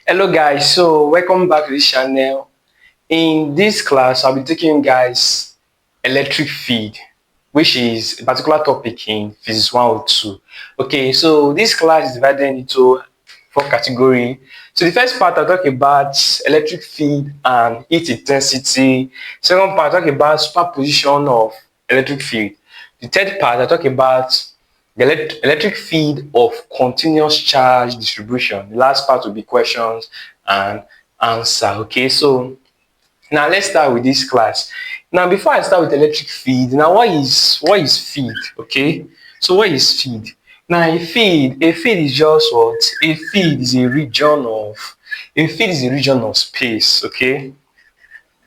Hello guys, so welcome back to this channel. In this class, I'll be taking you guys electric field, which is a particular topic in physics 102. Okay, so this class is divided into four categories. So the first part I'll talk about electric field and heat intensity. Second part I'll talk about superposition of electric field. The third part I'll talk about the electric field of continuous charge distribution. The last part will be questions and answer. Okay, so now let's start with this class. Now before I start with electric field, now what is field? Okay, so what is field? Now a field is just what? A field is a region of space. Okay,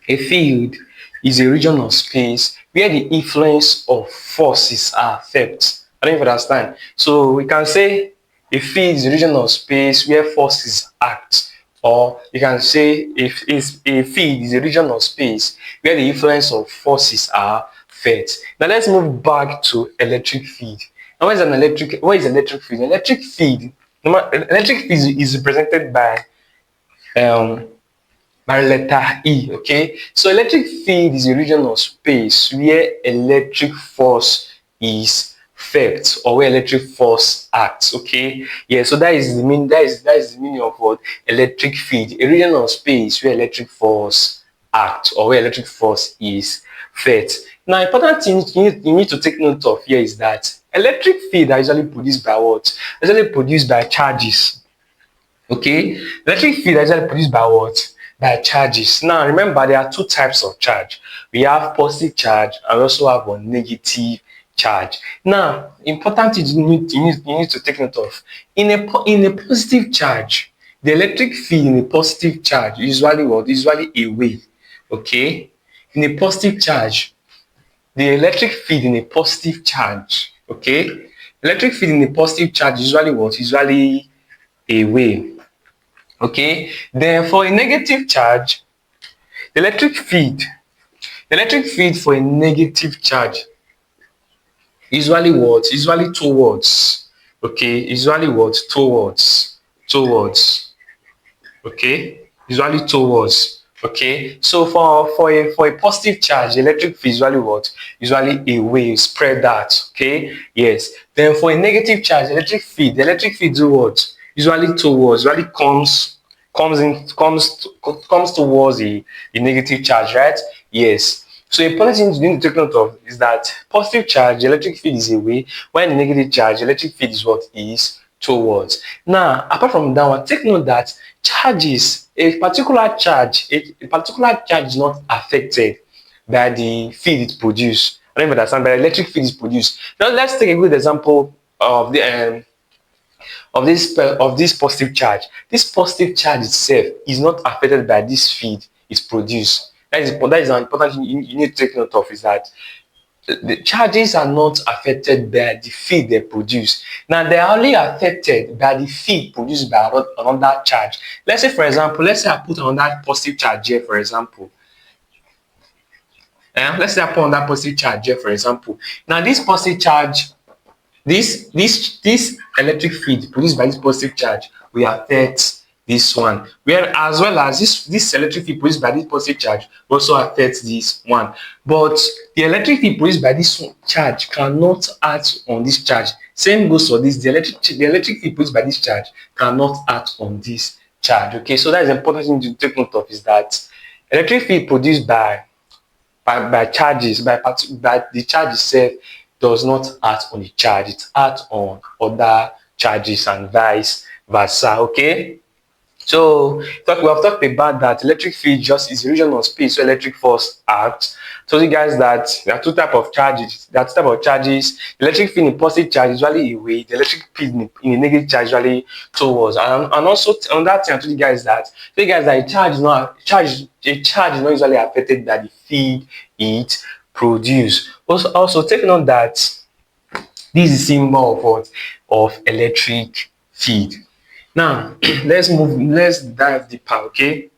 a field is a region of space where the influence of forces are felt. I don't even understand. So we can say a field is a region of space where forces act, or you can say if a field is a region of space where the influence of forces are felt. Now let's move back to electric field. Now what is electric field? Electric field is represented um by letter E. Okay, so electric field is a region of space where electric force is felt, or where electric force acts. Okay, yeah, so that is the meaning of what electric field, a region of space where electric force acts, or where electric force is felt. Now, important thing you need to take note of here is that electric field are usually produced by what? Usually produced by charges. Okay, electric field is usually produced by what? By charges. Now remember, there are two types of charge. We have positive charge and we also have a negative charge. Now, important thing you need to take note of. In a positive charge, the electric field in a positive charge usually what? Usually away. Okay, in a positive charge, the electric field in a positive charge. Okay, electric field in a positive charge usually what? Usually away. Okay, then for a negative charge, the electric field for a negative charge usually what? Usually towards. Okay, usually what? Towards. Okay, usually towards. Okay, so for a positive charge, the electric field usually what? Usually away, spread out. Okay, yes. Then for a negative charge, the electric field do what? Usually towards, usually comes towards the negative charge, right? Yes. So a important thing you need to take note of is that positive charge, the electric field is away, while the negative charge, the electric field is what? Is towards. Now, apart from that one, take note that a particular charge is not affected by the field it produced. I don't even understand, but the electric field is produced. Now let's take a good example of this positive charge. This positive charge itself is not affected by this field it's produced. That is an important thing you need to take note of, is that the charges are not affected by the field they produce. Now they are only affected by the field produced by another charge. Let's say, for example, let's say I put another positive charge here, for example. Let's say I put another positive charge here, for example. Now this positive charge, this electric field produced by this positive charge will affect this one, where as well as this electric field produced by this positive charge will also affect this one. But the electric field produced by this charge cannot act on this charge. Same goes for this. The electric field produced by this charge cannot act on this charge. Okay, so that is important thing to take note of, is that electric field produced by charges, by the charge itself does not act on the charge, it acts on other charges and vice versa. Okay, so we have talked about that electric field just is a region of space where electric force acts. So you guys that there are two types of charges. The electric field in positive charge is usually away, the electric field in a negative charge usually towards. And also on that thing, I told you guys that a charge is not usually affected by the field it produce. Also take note that this is symbol of what? Of electric field. Now let's dive deeper. Okay,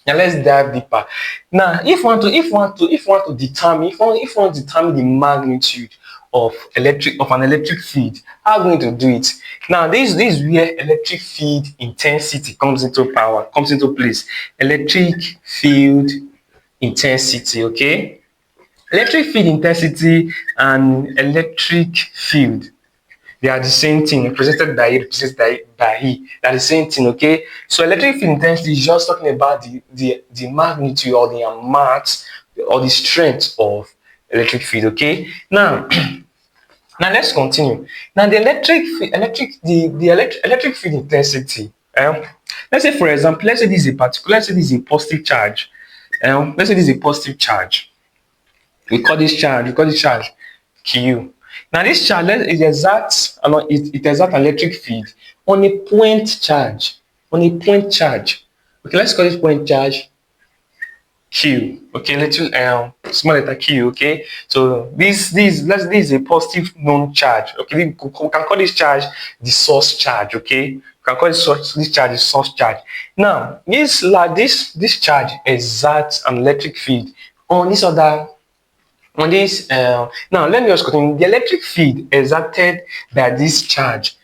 now let's dive deeper. Now if we want to determine the magnitude of an electric field, How are we going to do it? Now, this is where electric field intensity comes into place. Electric field intensity, okay? Electric field intensity and electric field, they are the same thing, represented by E. They are the same thing, okay? So electric field intensity is just talking about the magnitude or the amount or the strength of electric field, okay? Now, now let's continue. Now the electric field intensity. Let's say for example, let's say this is a positive charge. Let's say this is a positive charge. We call this charge Q. Now this charge it exerts electric field on a point charge. On a point charge. Okay, let's call this point charge Q. Okay, little small letter Q. Okay, so this is a positive known charge. Okay, we can call this charge the source charge. Okay, we can call this charge the source charge. Now this charge exerts an electric field on this other on this now let me just continue. The electric field exerted by this charge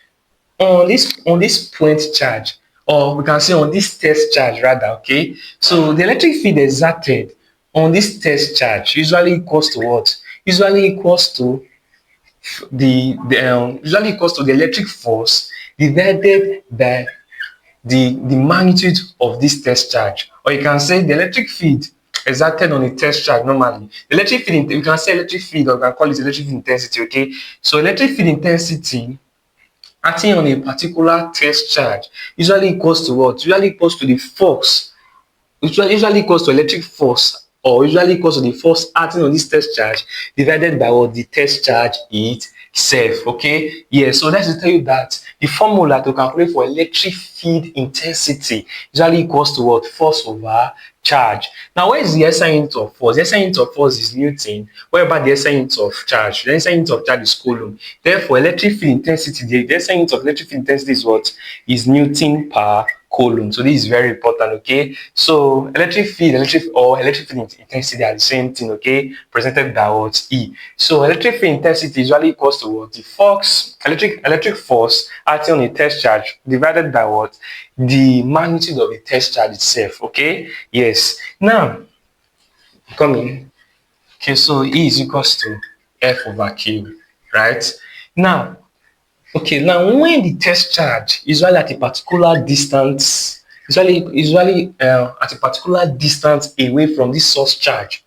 on this point charge, or we can say on this test charge rather, okay? So the electric field exerted on this test charge usually equals to what? Usually equals to the electric force divided by the magnitude of this test charge, or you can say the electric field exerted on a test charge normally. The electric field, you can say electric field, or you can call it electric field intensity, okay? So electric field intensity acting on a particular test charge usually equals to what? Usually equals to the force. Usually equals to electric force, or usually equals to the force acting on this test charge divided by what? The test charge itself. Okay, yes. So let's tell you that the formula to calculate for electric field intensity usually equals to what? Force over charge. Now, where is the SI unit of force? The SI unit of force is Newton, whereby the SI unit of charge, the SI unit of charge is Coulomb. Therefore, electric field intensity, the SI unit of electric field intensity is what? Is Newton per Coulomb. So this is very important, okay? So electric field intensity are the same thing, okay? Presented by what? E. So electric field intensity usually equals to what? The force, electric force acting on a test charge divided by what? The magnitude of the test charge itself, okay? Yes. Now, coming. Okay, so E is equals to F over Q, right? Now, okay, now when the test charge usually at a particular distance, usually at a particular distance away from this source charge,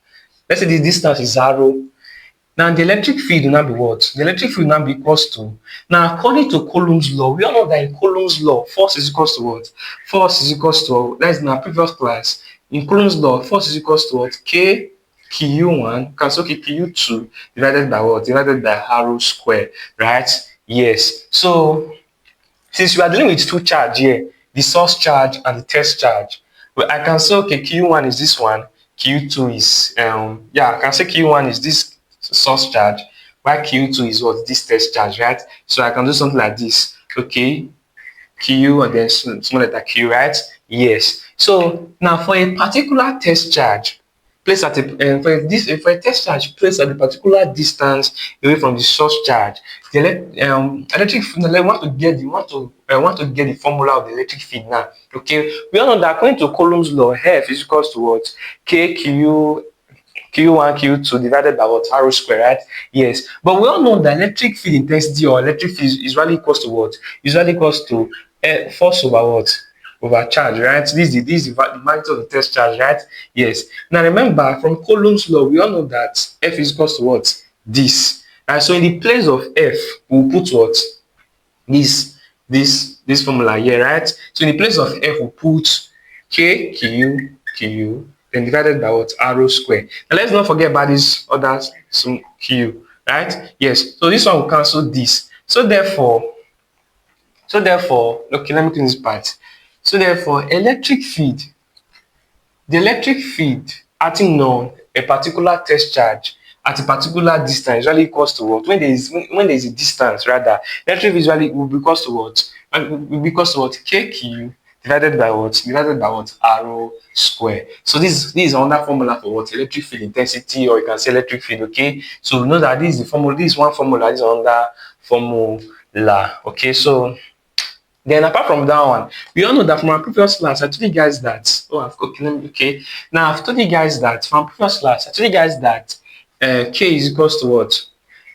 let's say the distance is 0. Now the electric field will now be what? The electric field will now be equals to, now according to Coulomb's law, we all know that in Coulomb's law, force is equals to what? Force is equals to, that's in our previous class. In Coulomb's law, force is equals to what? K Q1 can also Q2 divided by what? Divided by R square, right? Yes. So since we are dealing with two charge here, the source charge and the test charge, well, I can say okay, Q1 is this one, Q2 is I can say Q1 is this source charge, while Q2 is what? This test charge, right? So I can do something like this. Okay, Q and then small letter Q, right? Yes. So now for a particular test charge placed at a for a test charge placed at a particular distance away from the source charge, the electric field, want to get the formula of the electric field now. Okay, we all know that according to Coulomb's law, F is equals to what? Q1 Q2 divided by what? R square, right? Yes. But we all know that electric field intensity or electric field is usually equals to what? Usually equals to force over what? Over charge, right? This is the magnitude of the test charge, right? Yes. Now remember, from Coulomb's law, we all know that F is equals to what? This. Right? So in the place of F, we'll put what? This formula here, right? So in the place of F, we'll put K Q then divided by what? R square. Now let's not forget about this other some Q, right? Yes. So this one will cancel this. So therefore, okay, let me clean this part. So therefore, the electric field acting on a particular test charge at a particular distance usually equals to what? When there is a distance rather, electric field usually will be equals to what? Will be equals to what? KQ divided by what? Divided by what? R square. So this is another formula for what? Electric field intensity, or you can say electric field, okay? So we know that this is the formula, this is one formula, this is another la. Okay, so then apart from that one, we all know that from our previous class, I told you guys that, okay, now I've told you guys that from previous class, I told you guys that k is equals to what?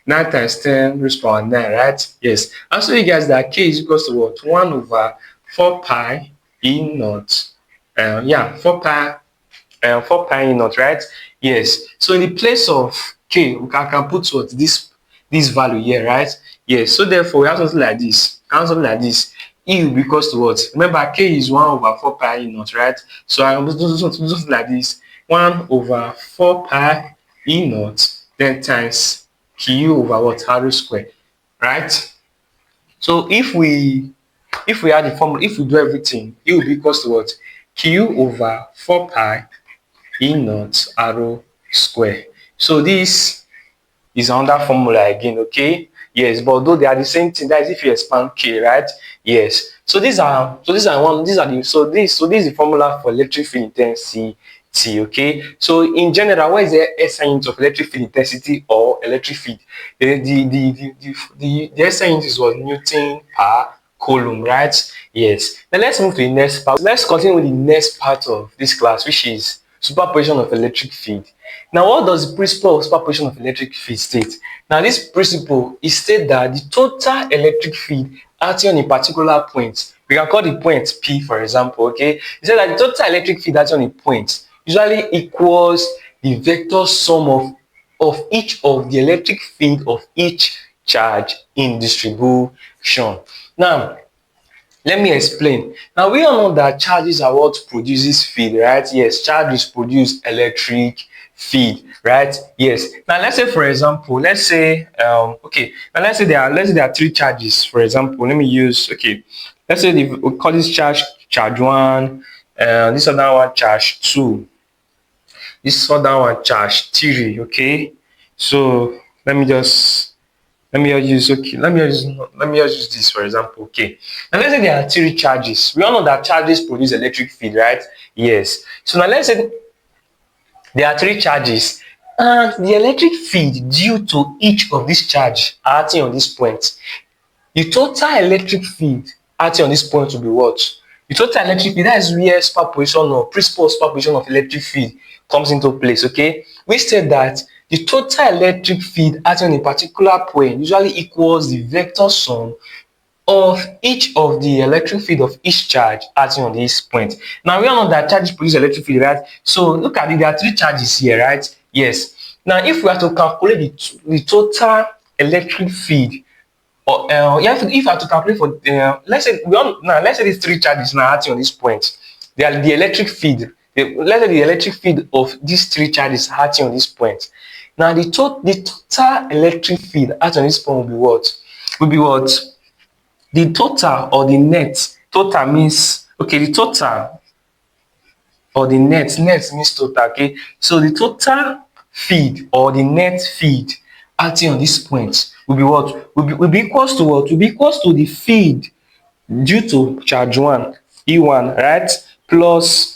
9 times 10 raised to power 9, right? Yes. I told you guys that k is equals to what? 1 over 4 pi e naught. Yeah, 4 pi e naught, right? Yes. So in the place of k, I can put what? This value here, right? Yes. So therefore, we have something like this. We have something like this. E will be equals to what? Remember, k is 1 over 4 pi e naught, right? So I will do something like this. 1 over 4 pi e naught, then times q over what? R square, right? So if we add the formula, if we do everything, it will be equals to what? Q over 4 pi e naught r square. So this is another formula again, okay? Yes, but though they are the same thing, that is if you expand k, right? Yes. So these are this is the formula for electric field intensity, okay? So in general, what is the SI unit of electric field intensity or electric field? The SI unit is what? Newton per coulomb, right? Yes. Now let's move to the next part. Let's continue with the next part of this class, which is superposition of electric field. Now, what does the principle of superposition of electric field state? Now, this principle is state that the total electric field acting on a particular point, we can call the point P, for example, okay? It says that the total electric field acting on a point usually equals the vector sum of each of the electric field of each charge in distribution. Now, let me explain. Now, we all know that charges are what produces field, right? Yes, charges produce electric field, right? Yes. Now, let's say, for example, let's say, okay. Now, let's say there are three charges. For example, let me use, okay. Let's say we call this charge one, this other one charge two, this other one charge three. Okay. So let me just use this for example. Okay, now let's say there are three charges. We all know that charges produce electric field, right? Yes. So now let's say there are three charges and the electric field due to each of these charge acting on this point. The total electric field acting on this point will be what? The total electric field, that is where superposition or principle of superposition of electric field comes into place, okay? We said that the total electric field acting on a particular point usually equals the vector sum of each of the electric field of each charge acting on this point. Now, we all know that charges produce electric field, right? So, look at it, there are three charges here, right? Yes. Now, if we are to calculate the total electric field, or if you have to calculate for let's say these three charges now acting on this point, they are the electric field. Let's say the electric field of these three charges acting on this point. Now the total electric field acting on this point will be what? Will be what? The total or the net. Total means okay. The total or the net means total. Okay, so the total feed or the net feed acting on this point will be what? Will be equals to what? Will be equals to the feed due to charge one E1, right? Plus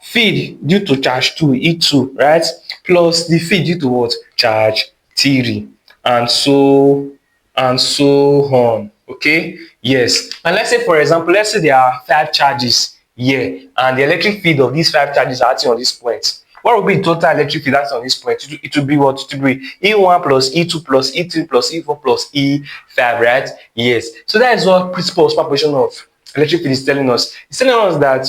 feed due to charge two E2, right? Plus the feed due to what? Charge 3, and so on. Okay, yes. And let's say, for example, let's say there are 5 charges here and the electric field of these 5 charges are acting on this point. What will be the total electric field acting on this point? It will be what? It will be E1 plus E2 plus E3 plus E4 plus E5, right? Yes. So that is what principle of superposition of electric field is telling us. It's telling us that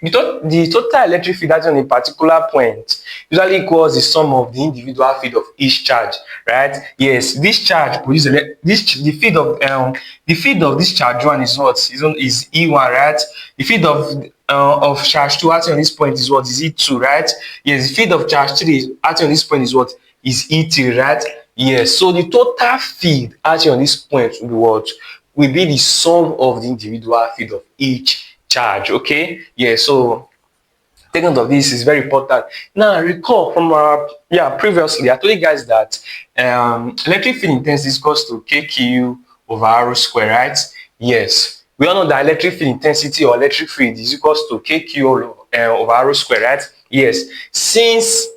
the total electric field acting on a particular point usually equals the sum of the individual field of each charge, right? Yes, this charge produces the field of this charge one is what? Is E1, right? The field of charge 2 acting on this point is what? Is E2, right? Yes, the field of charge 3 acting on this point is what? Is E3, right? Yes, so the total field acting on this point will be what? Will be the sum of the individual field of each charge. Okay, yeah, so taking note of this is very important. Now recall from our previously I told you guys that electric field intensity is equals to kq over r square, right? Yes, we all know that electric field intensity or electric field is equals to kq over r square, right? Yes, since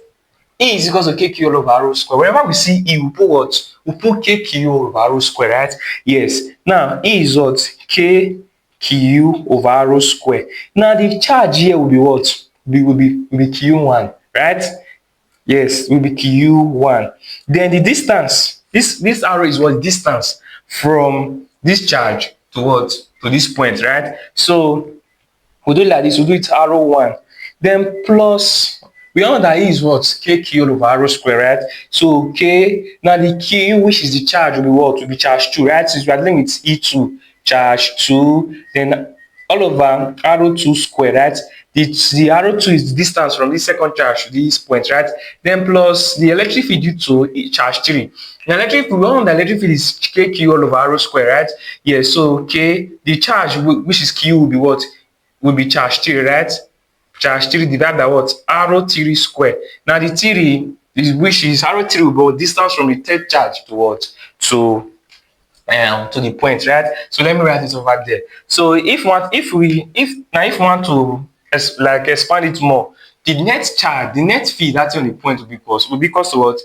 E is equals to KQ all over rho square. Whenever we see E, we put what? We put KQ over rho square, right? Yes. Now E is what? KQ over rho square. Now the charge here will be what? Will be Q1, right? Yes, will be Q1. Then the distance, this arrow is what? Distance from this charge to what? To this point, right? So we'll do it like this, we'll do it arrow 1. Then plus, we all know that E is what? KQ all over arrow square, right? So K, now the Q, which is the charge, will be what? Will be charge 2, right? Since we are dealing with E2, charge 2, then all over arrow 2 square, right? The arrow 2 is the distance from this second charge to this point, right? Then plus the electric field due to charge 3. The electric field, we all know the electric field is KQ all over arrow square, right? Yeah, so K, the charge, which is Q, will be what? Will be charge 3, right? Charge 3 divided by what? Arrow 3 square. Now the 3 is, which is arrow 3 will be distance from the third charge to what? To the point, right? So let me write it over there. So if we want to expand it more, the net charge, the net field that's on the point will be equals to what?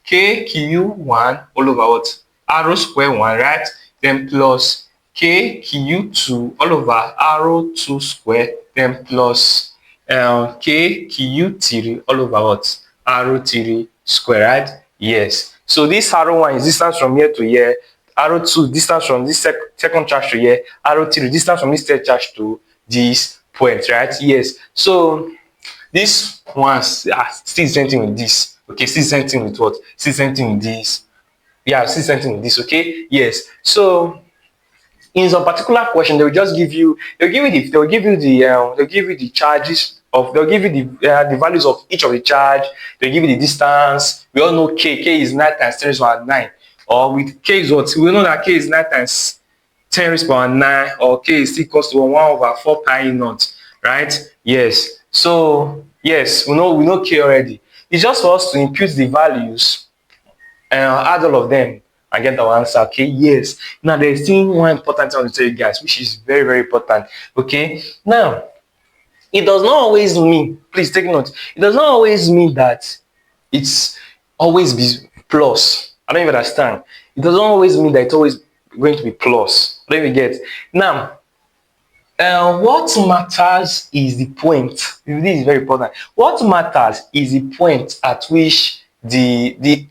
KQ1 all over what? Arrow square 1, right? Then plus KQ2 all over arrow 2 square, then plus KQ3 all over what? Arrow 3 square, right? Yes. So this arrow 1 is distance from here to here. Arrow 2 distance from this second charge to here. Arrow 3 distance from this third charge to this point, right? Yes. So this one still same thing with this. Okay, still same thing with what? Still same thing with this. Yeah, still same thing with this. Okay, yes. So in some particular question, they will just give you, they'll give you the charges of, they'll give you the values of each of the charge. They'll give you the distance. We all know K is 9 times 10 raised to the power 9. Or with K is what? We know that K is 9 times 10 raised to the power 9, or K is equals to 1 over 4 pi naught, right? Yes. So yes, we know K already. It's just for us to impute the values and add all of them and get our answer. Okay, yes. Now there's still one important thing I want to tell you guys, which is very, very important. Okay, now it does not always mean, please take note, it does not always mean that it's always be plus. I don't even understand. It doesn't always mean that it's always going to be plus. I don't even get. Now what matters is the point. This is very important. What matters is the point at which the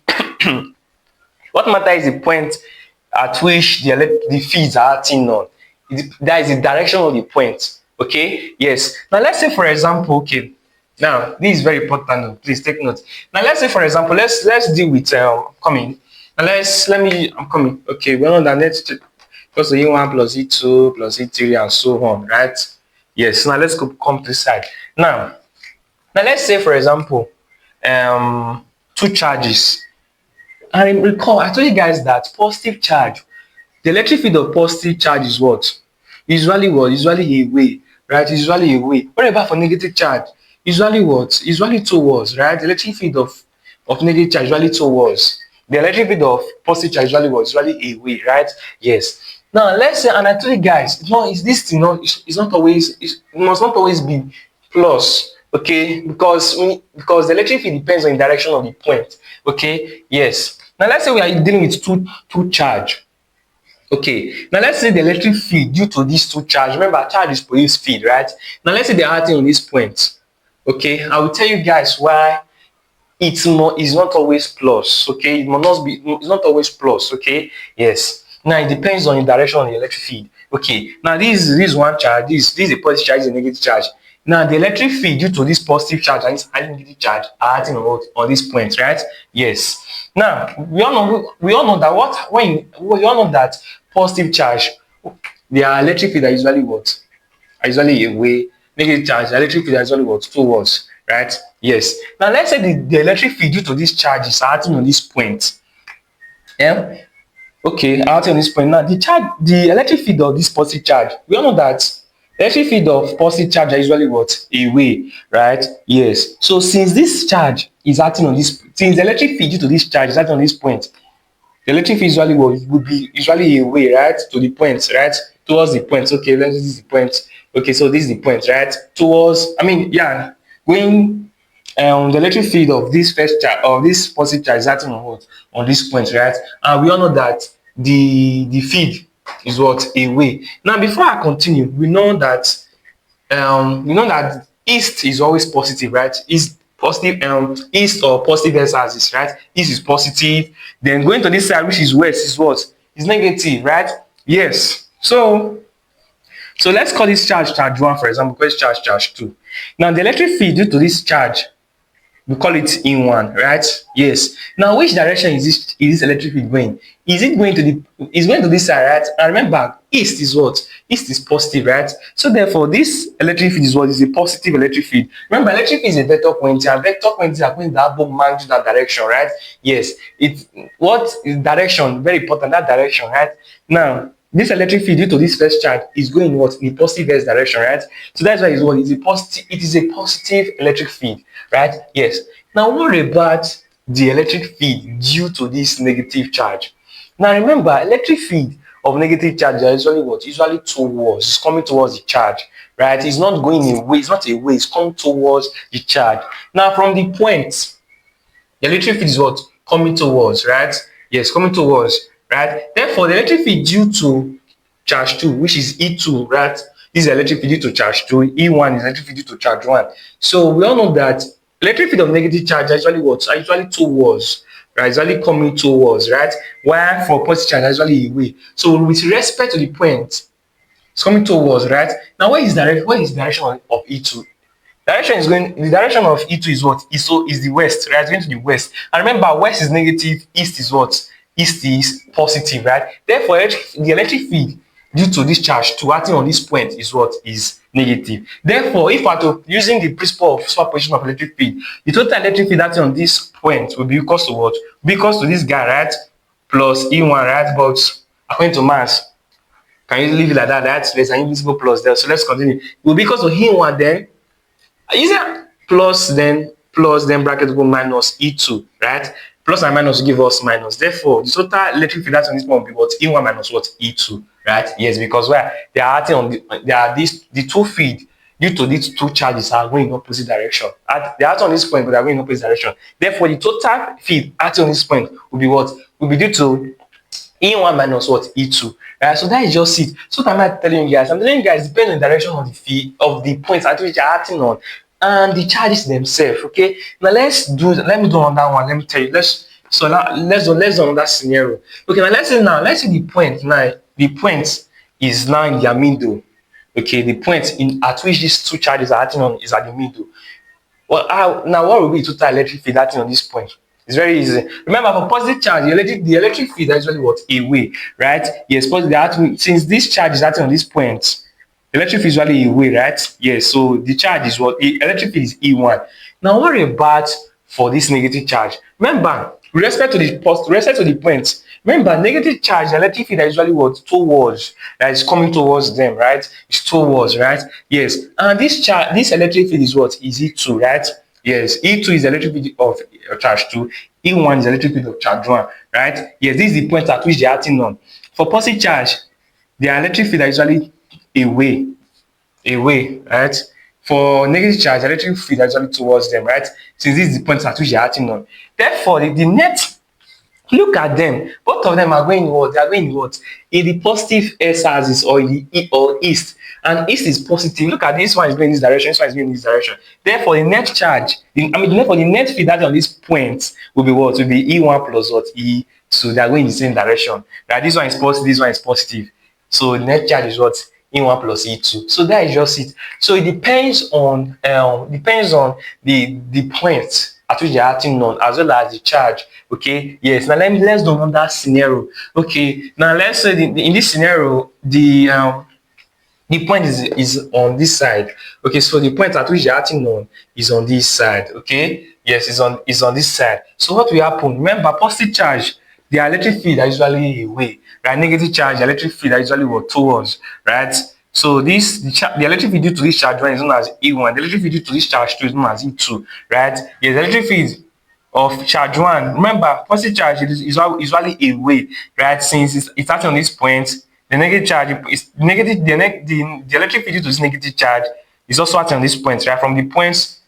what matters is the point at which the fields are acting on. That is the direction of the point. Okay, yes. Now let's say for example, okay, now this is very important. Please take note. Now let's say for example, let's deal with coming. Now I'm coming. Okay, we're on the next because the E1 plus E2 plus E3 and so on, right? Yes. Now let's come to this side. Now let's say for example, two charges. And recall, I told you guys that positive charge, the electric field of positive charge is what? Usually what? Usually away, right? Usually away. What about for negative charge? Usually what? Usually towards, right? The electric field of negative charge usually towards. The electric field of positive charge usually what? Usually away, right? Yes. Now let's say, and I told you guys, it's not always, it must not always be plus. Okay, because the electric field depends on the direction of the point. Okay, yes. Now let's say we are dealing with two charge. Okay, now let's say the electric field due to these two charge. Remember, charge is produced field, right? Now let's say they are acting on this point. Okay, I will tell you guys why it's not always plus. Okay, it's not always plus. Okay, yes. Now it depends on the direction of the electric field. Okay, now this one charge, this is a positive charge, this is a negative charge. Now the electric field due to this positive charge and this negative charge are acting on this point, right? Yes. Now we all know that positive charge, their electric field are usually what? Are usually away. Negative charge, the electric field are usually what? Towards, right? Yes. Now let's say the electric field due to these charges are acting on this point. Yeah. Okay, acting on this point. Now the electric field of this positive charge, we all know that electric field of positive charge are usually what? Away, right? Yes. So since this charge is acting on this, since the electric field due to this charge is acting on this point, the electric field usually would be usually away, right? To the point, right? Towards the point. Okay, this is the point. Okay, so this is the point, right? Towards, I mean, yeah, going the electric field of this first charge, of this positive charge, is acting on what, on this point, right? And we all know that the field is what, away. Now before I continue, we know that east is always positive, right? East positive, east or positive x-axis, right? East is positive. Then going to this side, which is west, is what, is negative, right? Yes. So let's call this charge 1, for example, because charge 2. Now the electric field due to this charge, we call it in1, right? Yes. Now which direction is this electric field going? Is it going to the, is going to this side, right? And remember, east is what, east is positive, right? So therefore this electric field is what, is a positive electric field. Remember, electric field is a vector quantity, and vector quantities are going to have both magnitude and direction, right? Yes. It, what is direction? Very important, that direction, right? Now this electric field due to this first charge is going what, in the positive x direction, right? So that's why it's what, is a positive, it is a positive electric field, right? Yes. Now what about the electric field due to this negative charge? Now remember, electric field of negative charge is usually what, usually towards, it's coming towards the charge, right? It's not going away, it's not away, it's coming towards the charge. Now from the point, the electric field is what, coming towards, right? Yes, coming towards, right? Therefore the electric field due to charge 2, which is E2, right? This is electric field due to charge 2, E1 is electric field due to charge 1. So we all know that electric field of negative charge are usually what, are usually towards, right? Usually coming towards, right? While for positive charge are usually away. So with respect to the point, it's coming towards, right? Now where is the direction of E2? Direction is going, the direction of E2 is what, is, so is the west, right? It's going to the west. And remember, west is negative, east is what, east is positive, right? Therefore the electric field due to this charge 2 acting on this point is what, is negative. Therefore if we are to using the principle of superposition of electric field, the total electric field acting on this point will be equals to what, will be equals to this guy, right, plus E1, right? But according to mass, can you leave it like that? That's there's an invisible plus there. So let's continue. It will be equals to E1 then, is it plus then bracket go minus E2, right? Plus and minus will give us minus. Therefore, the total electric field on this one will be what, E1 minus what, E2, right? Yes, because where they are acting on they are these, the two field due to these two charges are going in opposite direction. They are acting on this point, but they are going in opposite direction. Therefore, the total field acting on this point will be what, will be due to E1 minus what, E2. Right? So that is just it. So what am I telling you guys? I'm telling you guys, depending on the direction of the field, of the points at which you're acting on, and the charges themselves. Okay. Now let me do on that one. Let me tell you. Let's do another scenario. Okay, now let's say the point now. The point is now in their middle. Okay, the point in at which these two charges are acting on is at the middle. Well, now what will be the total electric field acting on this point? It's very easy. Remember, for positive charge, the electric field is usually what, away, right? Yes, positive, since this charge is acting on this point, the electric field is usually away, right? Yes, so the charge is what, electric field is E1. Now what about for this negative charge? Remember, with respect to the point, remember, negative charge, the electric field is usually what, towards, that is coming towards them, right? It's towards, right? Yes, and this electric field is what, is E2, right? Yes, E2 is the electric field of charge 2, E1 is the electric field of charge 1, right? Yes, this is the point at which they are acting on. For positive charge, their electric field is usually away, right? For negative charge, electric field is usually towards them, right? Since this is the point at which they are acting on. Therefore, the net, look at them. Both of them are going what? They are going what? In the positive x-axis or in the east. And east is positive. Look at this one is going in this direction, this one is going in this direction. Therefore, the net charge, therefore the net field that on this point will be what? Will be E1 plus what? E2. They are going in the same direction. Right? This one is positive, this one is positive. So the net charge is what? E1 plus E2. So that is just it. So it depends on the point at which they are acting on, as well as the charge. Okay, yes. Now let's do another scenario. Okay, now let's say in this scenario the point is on this side. Okay, so the point at which you're acting on is on this side. Okay, yes, it's on this side. So what will happen? Remember, positive charge, the electric field are usually away, right? Negative charge, the electric field are usually what, towards, right? So the electric field due to this charge 1 is known as E1. The electric field due to this charge 2 is known as E2, right? Yes, the electric field of charge 1. Remember, positive charge is usually away, right? Since it's acting on this point, the negative charge is negative. The electric field due to this negative charge is also acting on this point, right? From the points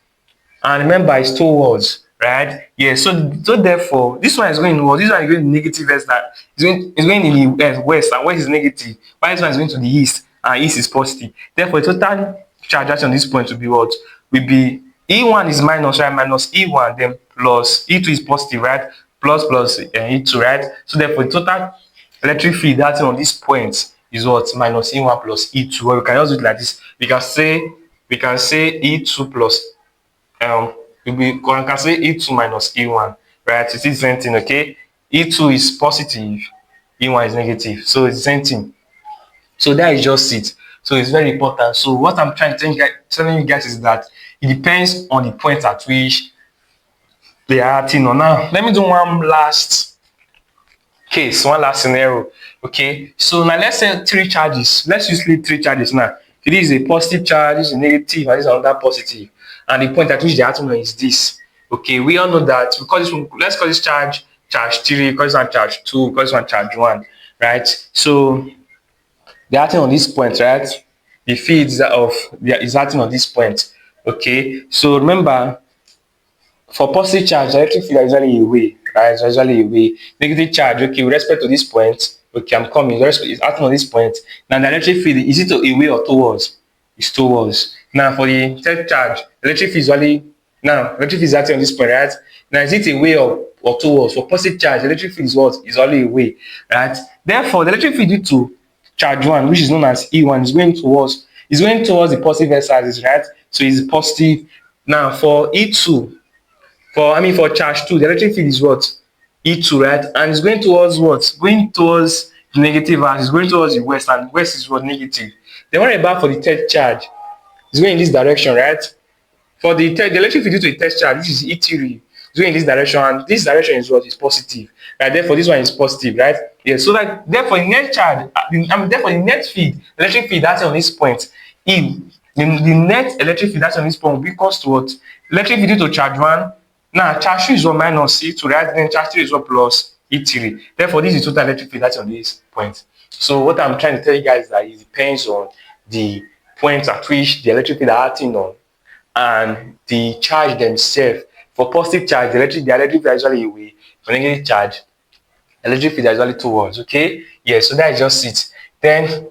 And remember, it's towards, right? Yeah. So therefore, this one is going towards. This one is going to negative s. That is going in the west, and west is negative. While this one is going to the east, and east is positive. Therefore, the total charge on this point will be what? Will be E1 is minus, right? Minus E1, then plus E2 is positive, right? Plus E2, right? So therefore, the total electric field acting on this point is what? Minus E1 plus E2. Or we can also do it like this. We can say E2 plus we can say E2 minus E1, right? It's the same thing, okay? E2 is positive, E1 is negative, so it's the same thing. So that is just it. So it's very important. So what I'm trying to telling you guys is that it depends on the point at which they are acting on. Now, let me do one last case, one last scenario. Okay, so now let's say three charges. Let's use three charges now. This is a positive charge, this is a negative, and this is another positive. And the point at which they're acting on is this. Okay, we all know that because let's call this charge 3, because this one charge 2, because this one charge 1, right? So they're acting on this point, right? The field is acting on this point. Okay, so remember, for positive charge, electric field is usually away, right? It's usually away. Negative charge, okay, with respect to this point, okay, I'm coming. It's acting on this point. Now, the electric field, is it away or towards? It's towards. Now, for the third charge, electric field is usually, now, electric field is acting on this point, right? Now, is it away or towards? For positive charge, electric field is what? Is only away, right? Therefore, the electric field due to charge 1, which is known as E1, is going towards the positive x-axis, right? So it's positive. Now, for E2, for charge 2, the electric field is what? E2, right? And it's going towards what? Going towards the negative axis, going towards the west, and west is what? Negative. Then what about for the third charge? It's going in this direction, right? For the electric field due to the third charge, which is E3, it's going in this direction, and this direction is what? Is positive. Right? Therefore, this one is positive, right? Yeah. So that therefore the net charge, therefore the net field, electric field that's on this point, the net electric field that's on this point will be equals to what? Electric field due to charge 1. Now, charge 2 is what? Minus E2, right? Then charge 3 is what? Plus E3. Therefore, this is total electric field that's on this point. So, what I'm trying to tell you guys is that it depends on the point at which the electric field are acting on and the charge themselves. For positive charge, the electric field is usually away. For negative charge, electric field is usually towards. Okay? Yeah, so that is just it. Then,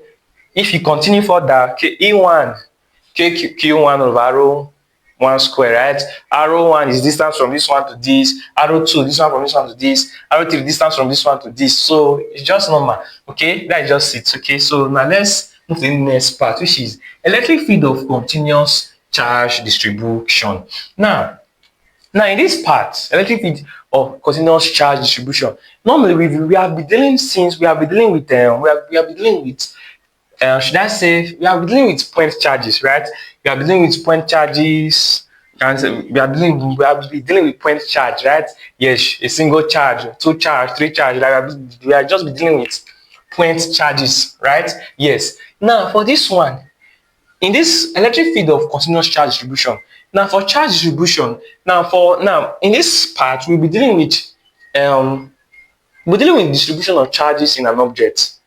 if you continue further, E1, Q1 over rho 1 square, right? Arrow 1 is distance from this one to this. Arrow 2, distance from this one to this. Arrow 3, distance from this one to this. So it's just normal. Okay, that is just it. Okay, so now let's move to the next part, which is electric field of continuous charge distribution. Now in this part, electric field of continuous charge distribution. Normally we have been dealing with should I say we are dealing with point charges, right? We are dealing with point charges, and we are dealing with point charge, right? Yes, a single charge, 2 charge, 3 charge. Like we are just dealing with point charges, right? Yes. Now for this one, in this electric field of continuous charge distribution, now for charge distribution, in this part we'll be dealing with distribution of charges in an object.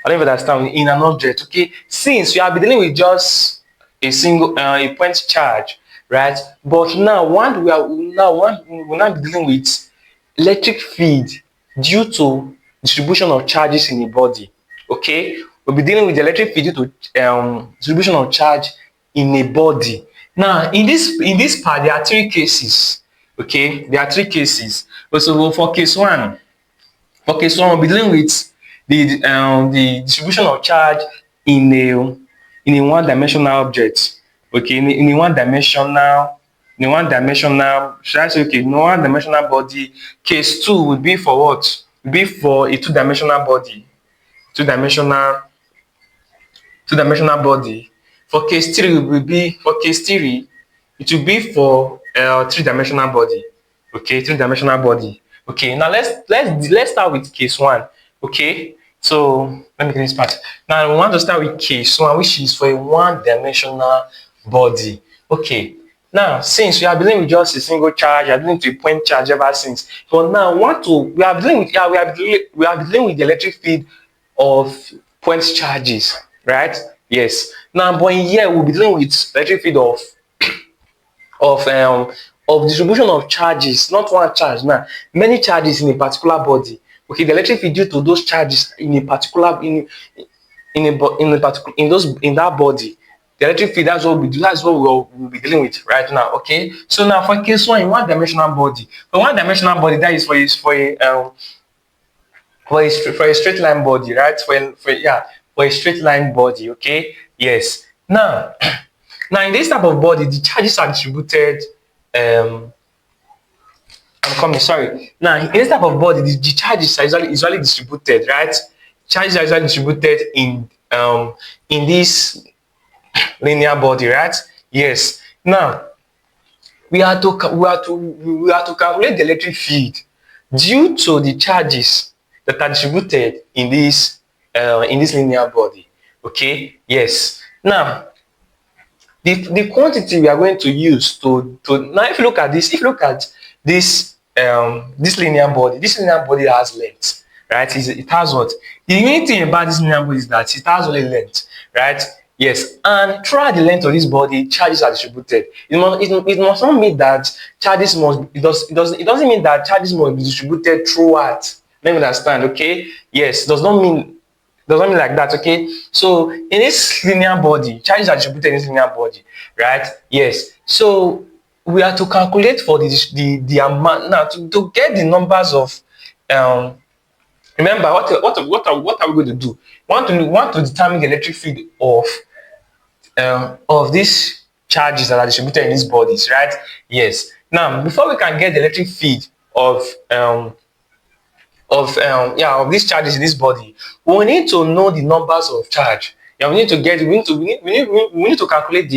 I don't even understand, in an object. Okay, since we are dealing with just a single a point charge, right? But now we're now dealing with electric field due to distribution of charges in a body. Okay, we'll be dealing with the electric field due to distribution of charge in a body. Now in this part there are 3 cases. Okay, there are 3 cases. So for case 1, we'll be dealing with the distribution of charge in a one-dimensional object. Okay, in a one-dimensional, should I say, okay, in a one-dimensional body. Case 2 would be for what? Would be for a two-dimensional body. Two-dimensional body. For case 3 it will be for three-dimensional body. Okay, three-dimensional body. Okay, now let's start with case 1. Okay, so let me get this part. Now we want to start with case 1, which is for a one-dimensional body. Okay, now since we are dealing with just a single charge, we are dealing with a point charge ever since. But now we are dealing with the electric field of point charges, right? Yes. Now, but in here we'll be dealing with electric field of um distribution of charges, not one charge now, many charges in a particular body. Okay, the electric field due to those charges in a particular in that body. The electric field, that's what we do, that's what we'll be dealing with right now. Okay, so now for case one, in one dimensional body, that is for a straight line body, right? For a straight line body. Okay, yes. Now now in this type of body, the charges are distributed. I'm coming, sorry. Now in this type of body, the charges are usually distributed, right? Charges are usually distributed in this linear body, right? Yes. Now we are to calculate the electric field due to the charges that are distributed in this linear body. Okay. Yes. Now the quantity we are going to use to now, if you look at this, this linear body has length, right? It has what? The unique thing about this linear body is that it has only length, right? Yes, and throughout the length of this body, charges are distributed. It must not mean that charges must it doesn't mean that charges must be distributed throughout. Let me understand, okay? Yes, does not mean like that. Okay, so in this linear body, charges are distributed in this linear body, right? Yes, so we are to calculate for the amount now to get the numbers of remember what are we going to do? Want to determine the electric field of these charges that are distributed in these bodies, right? Yes. Now before we can get the electric field of of these charges in this body, we need to know the numbers of charge. Yeah, we need to calculate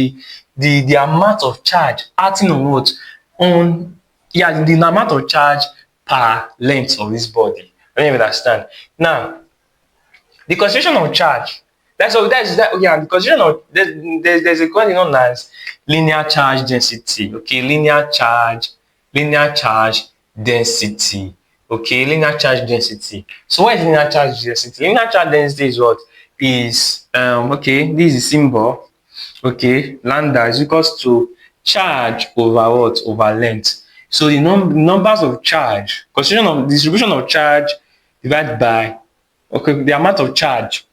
the amount of charge acting on what? On the amount of charge per length of this body. Let me understand. Now the concentration of charge, the concentration of there's a quantity known as linear charge density. Okay, linear charge density. Okay, linear charge density. So what is linear charge density? Linear charge density is what? Is okay, this is symbol. Okay, lambda is equals to charge over what? Over length. So the numbers of charge, concentration of distribution of charge divided by the amount of charge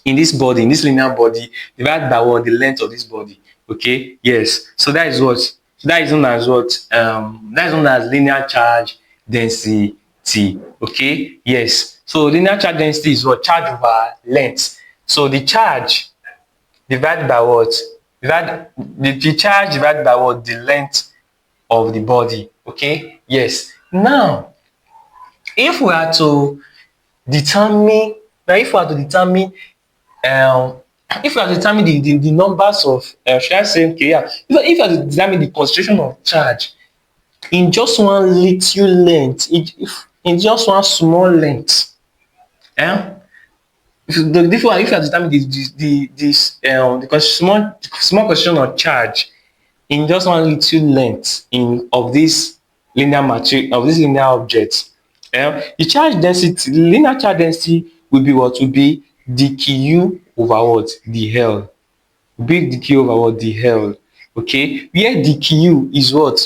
in this body, in this linear body, divided by what? The length of this body. Okay, yes. So that is what? That is known as what? That is known as linear charge density. Okay, yes. So linear charge density is what? Charge over length. So the charge divided by what? The charge divided by what? The length of the body. Okay, yes. Now, if we are to determine the numbers of should I say, okay, yeah, if you are to determine the concentration of charge in just one little length, in just one small length, if you are to determine the small concentration of charge in just one little length of this linear material, of this linear object, the charge density, the linear charge density will be what? Will be dq over what? The L. Big dq over what? The L. Okay, where dq is what?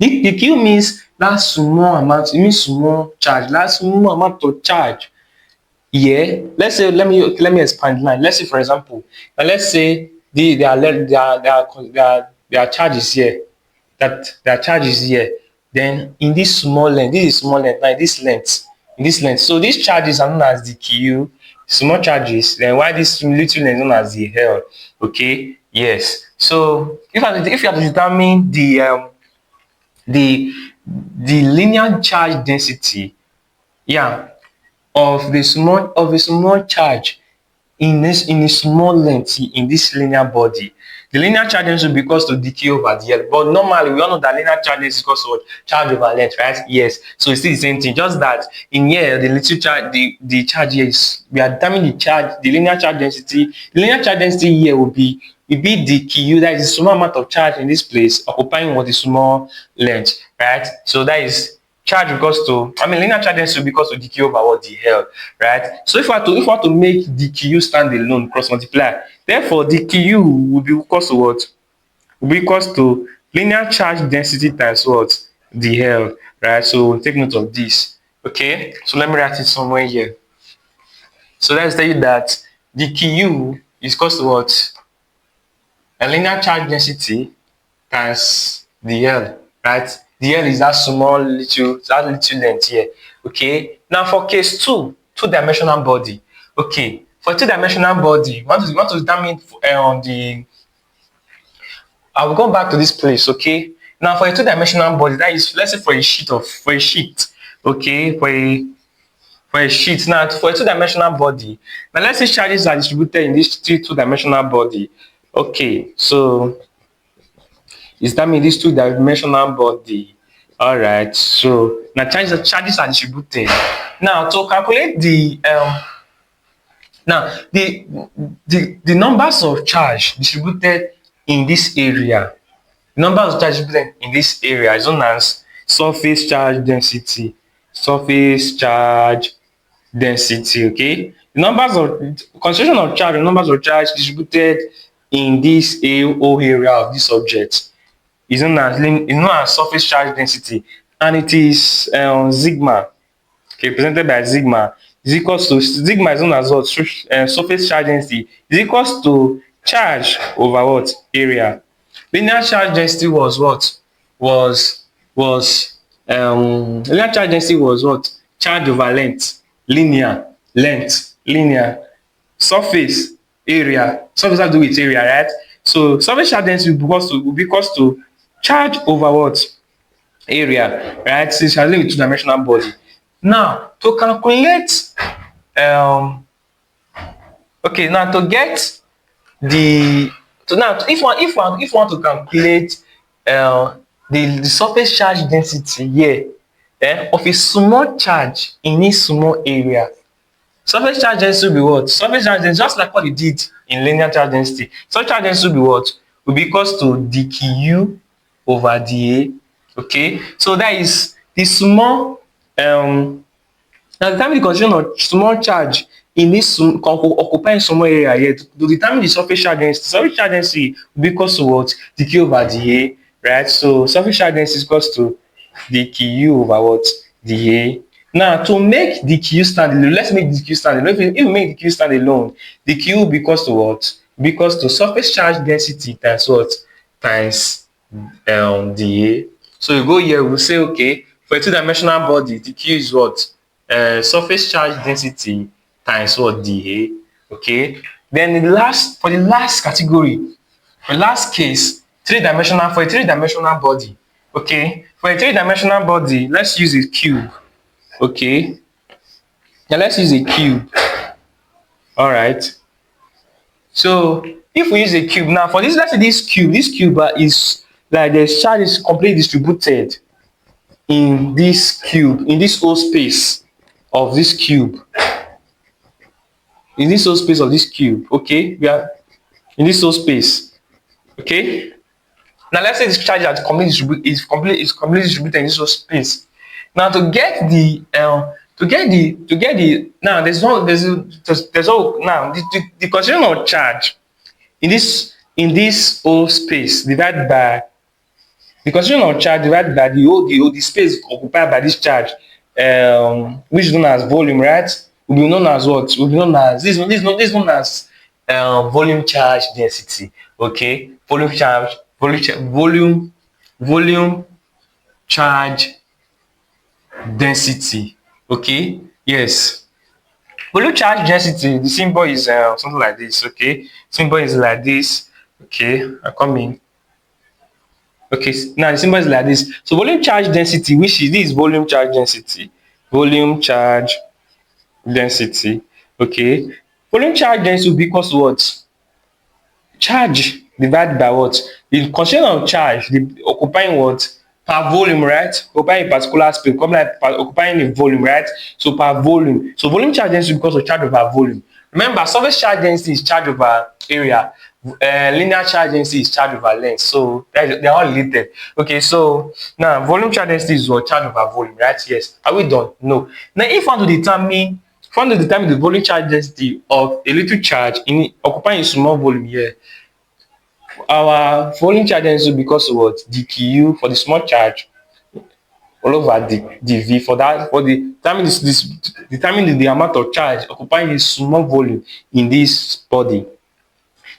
Dq means that small amount, it means small charge, that small amount of charge. Yeah, let's say, let me expand line. Let's say, for example, let's say there are charges here, that there are charges here. Then in this small length, this is small length, now in this length. So these charges are known as the Q, small charges. Then why this little length is known as the L? Okay, yes. So if you have to determine the linear charge density, of a small charge in a small length in this linear body, the linear charge density will be equals to dq over the L. But normally we all know that linear charge density is equals to charge over length, right? Yes. So it's still the same thing, just that in here the little charge, the charge here is, we are determining the linear charge density. The linear charge density here will be dq, that is the small amount of charge in this place occupying what is small length, right? So that is charge equals to, linear charge density will be equals to dq over what? The L, right? So if we want to make dq stand alone, cross multiply, therefore dq will be equals to what? will be equals to linear charge density times what? The L, right? So take note of this. Okay, so let me write it somewhere here. So let's tell you that the Q is equals to what? A linear charge density times the L, right? The L is that little length here. Okay. Now for case two-dimensional body. Okay. For two-dimensional body, want to determine the. I will go back to this place. Okay. Now for a two-dimensional body, that is, let's say for a sheet. Okay. For a sheet. Now for a two-dimensional body. Now let's say charges are distributed in this two-dimensional body. Okay. So is that mean this two-dimensional body? All right. So now charges are distributed. Now to calculate the numbers of charge distributed in this area, numbers of charge distributed in this area is known as surface charge density. Surface charge density. Okay. The numbers of concentration of charge, the numbers of charge distributed in this whole area of this object is known as surface charge density, and it is sigma. Okay, presented by sigma is equals to sigma is known as what? Surface charge density is equals to charge over what? Area. Linear charge density was what? Was linear charge density was what? Charge over length. Linear. Surface, area. Surface has to do with area, right? So surface charge density will be equals to charge over what? Area, right? Since you're dealing with two-dimensional body. Now, to calculate, okay, now to get the, so now if one to calculate the surface charge density here of a small charge in a small area, surface charge density will be what? Surface charge density, just like what you did in linear charge density. Surface charge density will be what? Will be equals to dQ over dA. Okay, so that is the small now determine the concentration of small charge in this occupying small area here to determine the surface charge density. Surface charge density will be equals to what? Dq over dA, right? So surface charge density is equals to dQ over what? dA. Now to make dQ stand alone, let's make dQ stand alone. If we make dQ stand alone, dQ will be equals to what? Because to surface charge density times what? Times dA. So you go here, we'll say, okay, for a two-dimensional body, the Q is what? Surface charge density times what? dA. Okay. Then for the last category, for the last case, for a three-dimensional body. Okay. For a three-dimensional body, let's use a cube. Okay. Now let's use a cube. All right. So if we use a cube now, for this, let's say this cube is like the charge is completely distributed in this cube, in this whole space of this cube. In this whole space of this cube, okay? We are in this whole space. Okay? Now let's say this charge is completely distributed in this whole space. Now to get the now the concentration of charge in this whole space divided by the concentration of charge divided by the space occupied by this charge, which is known as volume, right? Will be known as what? Will be known as this is known as volume charge density. Okay, volume charge density. Okay, yes. Volume charge density. The symbol is something like this. Okay, symbol is like this. Okay, I come in. Okay, now the symbol is like this. So volume charge density, which is this volume charge density. Volume charge density. Okay. Volume charge density will be equal to what? Charge divided by what? The concentration of charge, the occupying what? Per volume, right? Occupying a particular space, occupying a volume, right? So per volume. So volume charge density because of charge over volume. Remember, surface charge density is charge over area. Linear charge density is charge over length. So they are all related. Okay, so now volume charge density is what? Charge over volume, right? Yes. Are we done? No. Now, if I want to determine the volume charge density of a little charge in occupying a small volume here, our volume charge density will be equals to what? dq for the small charge all over the v for that for the determine the amount of charge occupying a small volume in this body.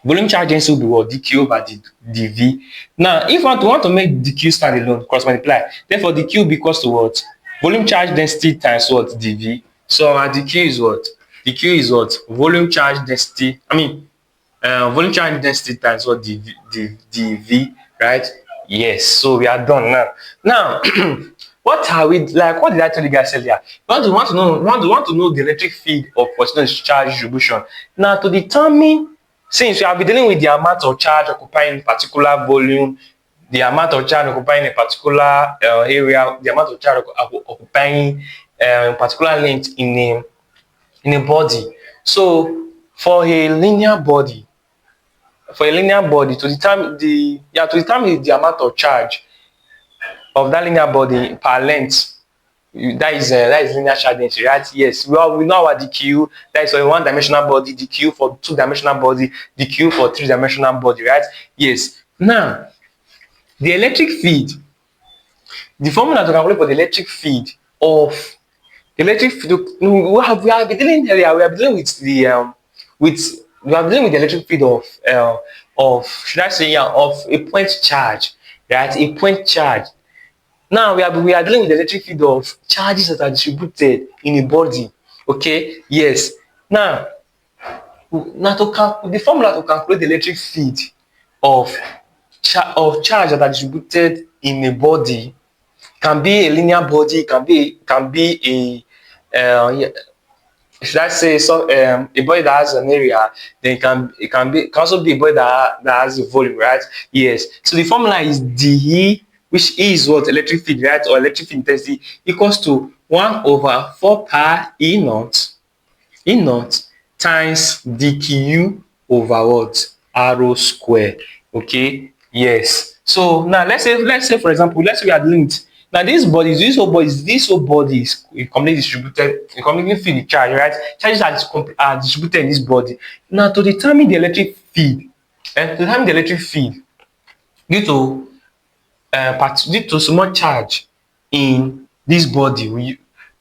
Volume charge density will be what? dq over the v. Now if want to make dq stand alone, cross multiply, therefore dq will be equals to what? Volume charge density times what? dv. So our dq is what? dq is what? Volume charge density, volume charge density times what? dv, right? Yes, so we are done now. Now what are we like? What did I tell you guys earlier? You want to know the electric field of continuous charge distribution. Now to determine, since we have been dealing with the amount of charge occupying particular volume, the amount of charge occupying a particular area, the amount of charge occupying particular length in a body. So for a linear body, to determine the amount of charge of that linear body per length, that is linear charge density, right? Yes, we know our dq, that is for a one-dimensional body, dq for two-dimensional body, dq for three-dimensional body, right? Yes. Now the electric field, the formula to calculate for the electric field of we have been dealing earlier, we have been dealing with the we have been dealing with the electric field of should I say, of a point charge, right? A point charge. Now we are dealing with the electric field of charges that are distributed in a body. Okay, yes. Now the formula to calculate the electric field of charge that are distributed in a body can be a linear body, can be yeah, should I say, so a body that has an area, then it can also be a body that has a volume, right? Yes. So the formula is dE, which is what? Electric field, right? Or electric field intensity, equals to 1 over 4 pi E naught times dQ over what? R square. Okay. Yes. So now let's say for example, let's say we are dealing with now this whole body is completely distributed, completely fill the charge, right? Charges are distributed in this body. Now to determine the electric field, due to due to small charge in this body,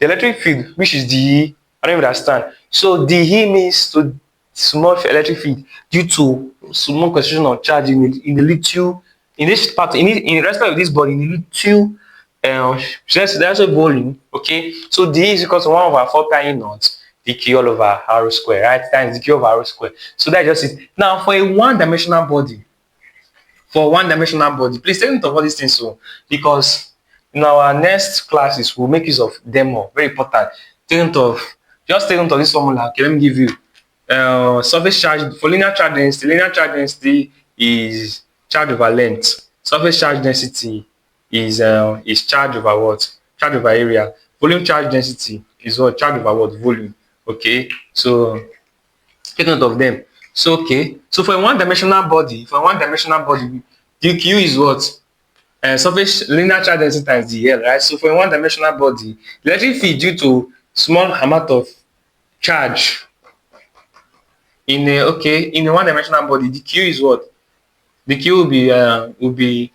the electric field, which is dE, I don't even understand. So dE means to small electric field due to small concentration of charge in the little, in this part, in respect of this body, in the little that's a volume. Okay, so dE is equal to 1 over 4 pi E naught dq all over r square, right? Times dq over r square. So that's just it. Now for a one-dimensional body, please take note of all these things, so because in our next classes we'll make use of them more. Very important. Take note of this formula. Okay, let me give you surface charge for linear charge density. Linear charge density is charge over length. Surface charge density is charge over what? Charge over area. Volume charge density is what? Charge over what? Volume. Okay, so take note of them. So okay, so for a one-dimensional body, dq is what? Surface linear charge density times dl, right? So for a one-dimensional body, the electric field due to small amount of charge in a one-dimensional body, dq is what? Dq will be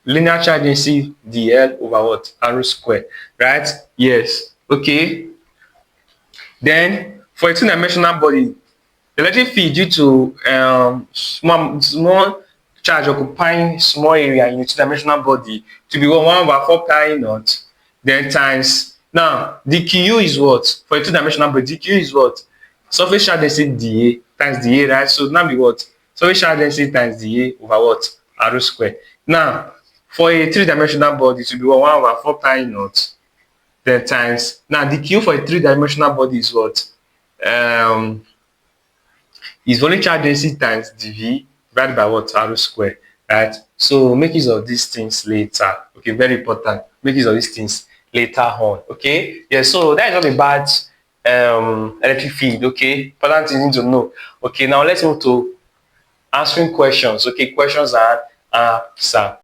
linear charge density dl over what? R square, right? Yes. Okay. Then for a two-dimensional body, the electric field due to small charge occupying small area in a two-dimensional body to be 1 over 4 pi naught, then times, now dQ is what? For a two-dimensional body, dQ is what? Surface charge density dA times dA, right? So now be what? Surface charge density times dA over what? R square. Now for a three-dimensional body to be 1 over 4 pi naught, then times, now dQ for a three-dimensional body is what? Is volume charge density times dV divided by what? R square, right? So make use of these things later. Okay, very important. Make use of these things later on. Okay, yeah. So that is all about electric field. Okay, important thing you need to know. Okay, now let's move to answering questions. Okay, questions and answer.